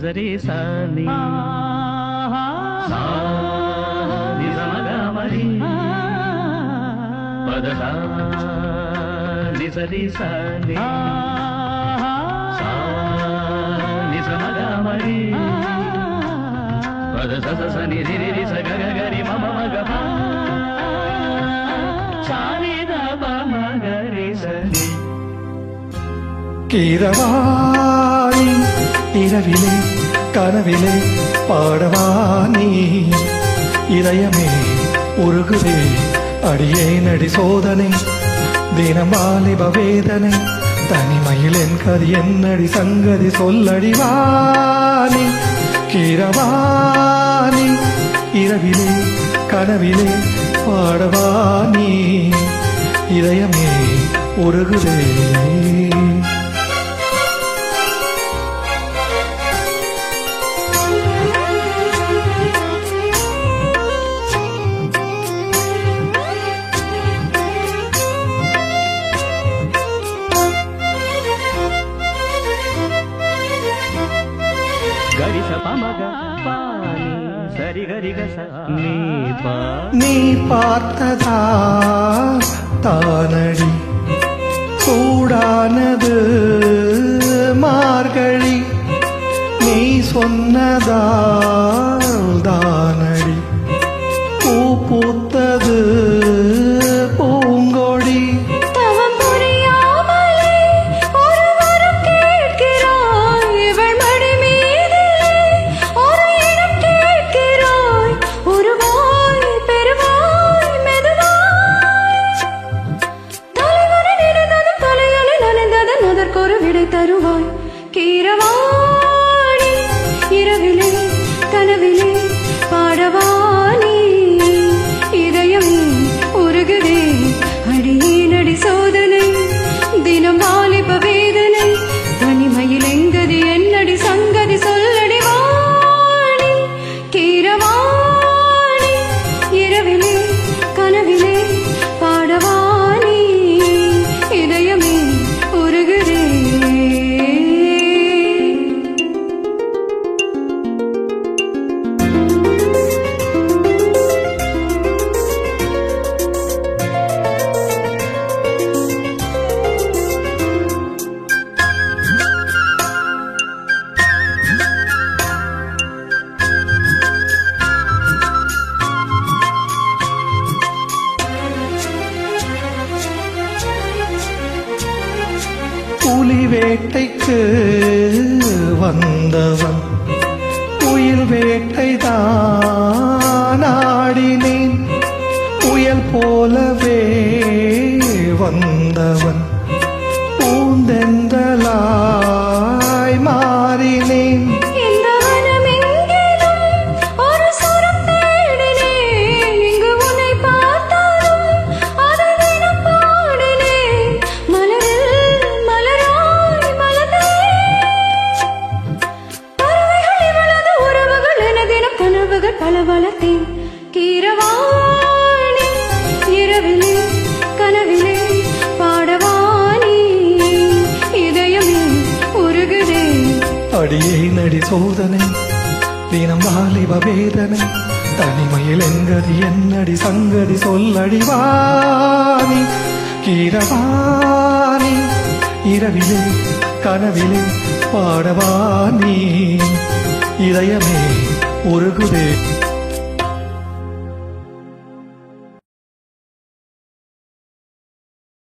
నిజరి సాని నిజమగమరి పద నిజరి సాని నిజమగమరి పద స ని రి రి స గ గ రి మ మ గ ప సాని ద ప మ గ రి స ని கீரவாணி இரவிலே கனவிலே பாடவானி இதயமே உருகுதே அடியே நடி சோதனை தினம் வாலிப வேதனை தனிமையில் என் கதி என்னடி சங்கதி சொல்லடிவானி கீரவாணி இரவிலே கனவிலே பாடவானி இதயமே உருகுதே గరి స ప మ గ పాని సరి గరి గ స నీ ప நீ பார்த்ததா தானடி சூடானது மார்கழி நீ சொன்னதால் தானடி பூ பூத்தது பூங்கொடி ஒரு விடை தருவாய் கீரவாணி இரவிலே கனவிலே பாடவானி இதயம் உருகுதே அடியே நடி சோதனை தினம் வாலிப வேதனை தனிமையில் எங்கதி என்னடி சங்கதி சொல்லடி வாணி கீரவாணி இரவிலே கனவிலே பாடவானி இதயமே உருகுதே புலி வேட்டைக்கு வந்தவன் உயிர் வேட்டைதான் ஆடினேன் புயல் போலவே வந்தவன் பூந்தென்றலாய் மாறினேன் பலவளத்தேன் கீரவாணி இரவிலே கனவிலே பாடவானி இதயமே உருகுதே அடியே நடி சோதனை தினம் வாலிப வேதனை தனிமையில் எங்கதி என்னடி சங்கதி சொல்லடிவானி கீரவாணி இரவிலே கனவிலே பாடவானி இதயமே உருகுதே